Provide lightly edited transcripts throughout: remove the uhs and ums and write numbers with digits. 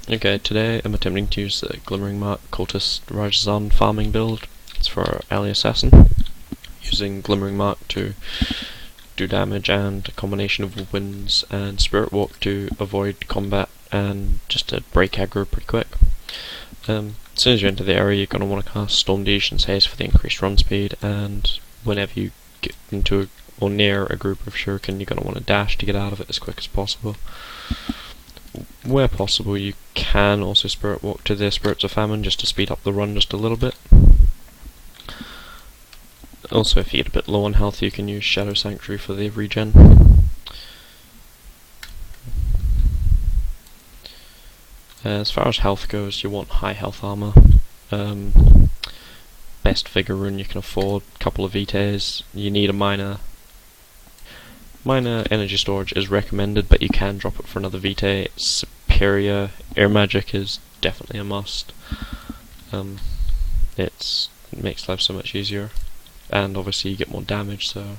Okay, today I'm attempting to use the Glimmering Mark Cultist Rajazan farming build. It's for Ally Assassin, using Glimmering Mark to do damage and a combination of winds and Spirit Walk to avoid combat and just to break aggro pretty quick. As soon as you enter the area, you're going to want to cast Storm Desion's Haste for the increased run speed, and whenever you get into or near a group of shuriken, you're going to want to dash to get out of it as quick as possible. Where possible, you can also Spirit Walk to the Spirits of Famine just to speed up the run just a little bit. Also, if you get a bit low on health, you can use Shadow Sanctuary for the regen. As far as health goes, you want high health armor. Best Vigor rune you can afford, couple of Vitaes. You need a minor energy storage is recommended, but you can drop it for another Vitae. It's superior. Air magic is definitely a must. It makes life so much easier, and obviously you get more damage, so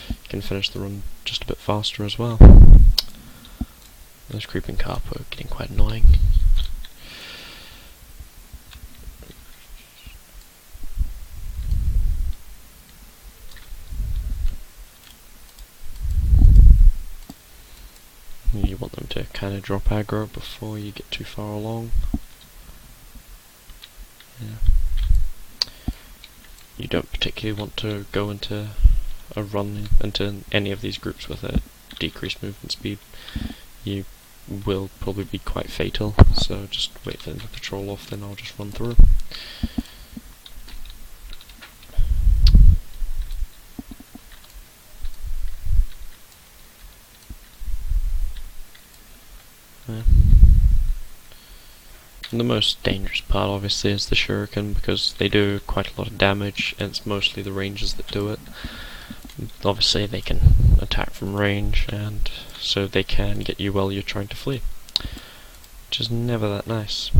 you can finish the run just a bit faster as well. Those creeping carp are getting quite annoying. You want them to kind of drop aggro before you get too far along. Yeah. You don't particularly want to go into a run into any of these groups with a decreased movement speed. You will probably be quite fatal, so just wait for them to patrol off, then I'll just run through. Yeah. The most dangerous part obviously is the shuriken, because they do quite a lot of damage and it's mostly the rangers that do it. Obviously they can attack from range, and so they can get you while you're trying to flee, which is never that nice.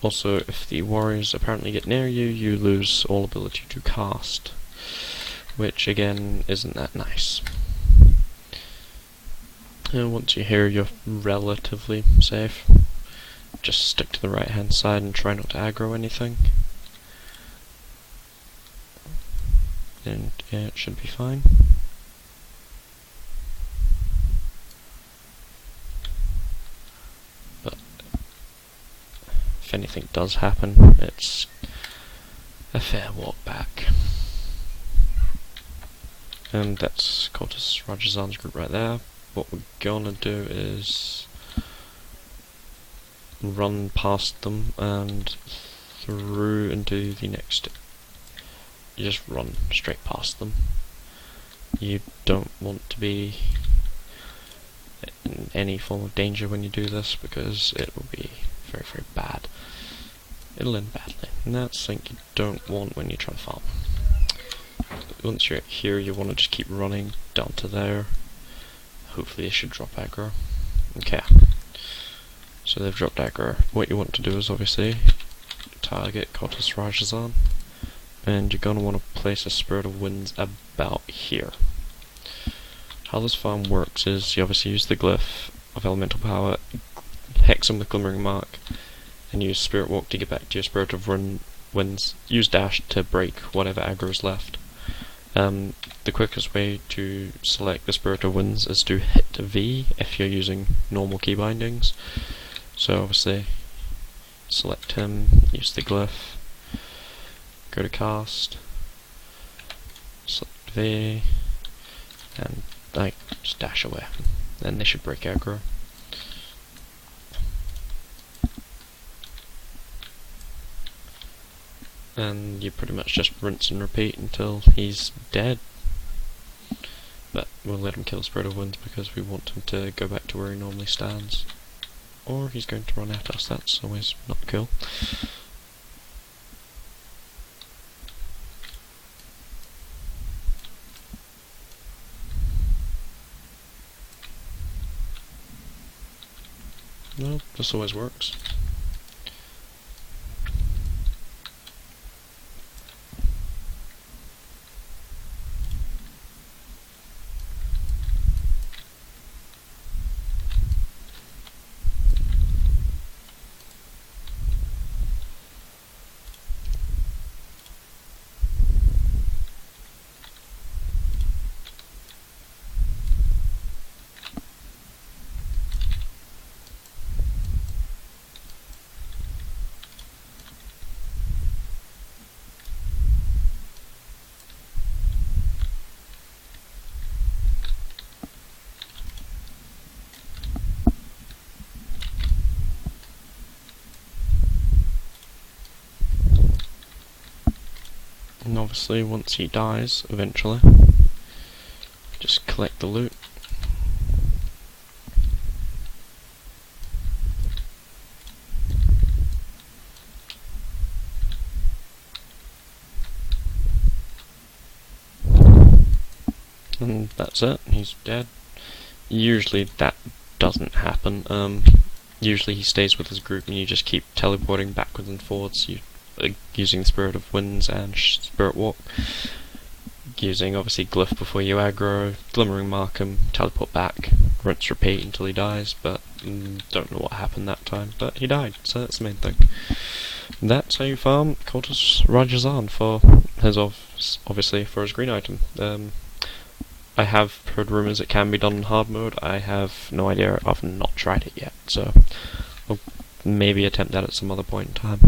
Also, if the warriors apparently get near you, you lose all ability to cast, which again isn't that nice. And once you're here, you're relatively safe. Just stick to the right hand side and try not to aggro anything, and yeah, it should be fine. But if anything does happen, it's a fair walk back. And that's Cultist Rajazan's group right there. What we're gonna do is run past them and through into the next. You just run straight past them. You don't want to be in any form of danger when you do this, because it will be very, very bad. It'll end badly, and that's something you don't want when you try to farm. Once you're here, you want to just keep running down to there. Hopefully it should drop aggro. Okay. So they've dropped aggro. What you want to do is obviously target Cultist Rajazan, and you're going to want to place a Spirit of Winds about here. How this farm works is you obviously use the Glyph of Elemental Power, hex him with Glimmering Mark, and use Spirit Walk to get back to your Spirit of Winds. Use Dash to break whatever aggro is left. The quickest way to select the Spirit of Winds is to hit V if you're using normal key bindings. So obviously, select him, use the Glyph, go to cast, select V, and just dash away. Then they should break aggro. And you pretty much just rinse and repeat until he's dead. But we'll let him kill Spirit of Winds because we want him to go back to where he normally stands. Or he's going to run at us, that's always not cool. Well, this always works. obviously, once he dies, eventually. Just collect the loot. And that's it, he's dead. Usually that doesn't happen. Usually he stays with his group and you just keep teleporting backwards and forwards, using Spirit of Winds and Spirit Walk. Using obviously Glyph before you aggro, Glimmering mark him, teleport back, rinse repeat until he dies, but don't know what happened that time, but he died, so that's the main thing. That's how you farm Cultist Rajazan for his obviously for his green item. I have heard rumours it can be done in hard mode. I have no idea, I've not tried it yet, so I'll maybe attempt that at some other point in time.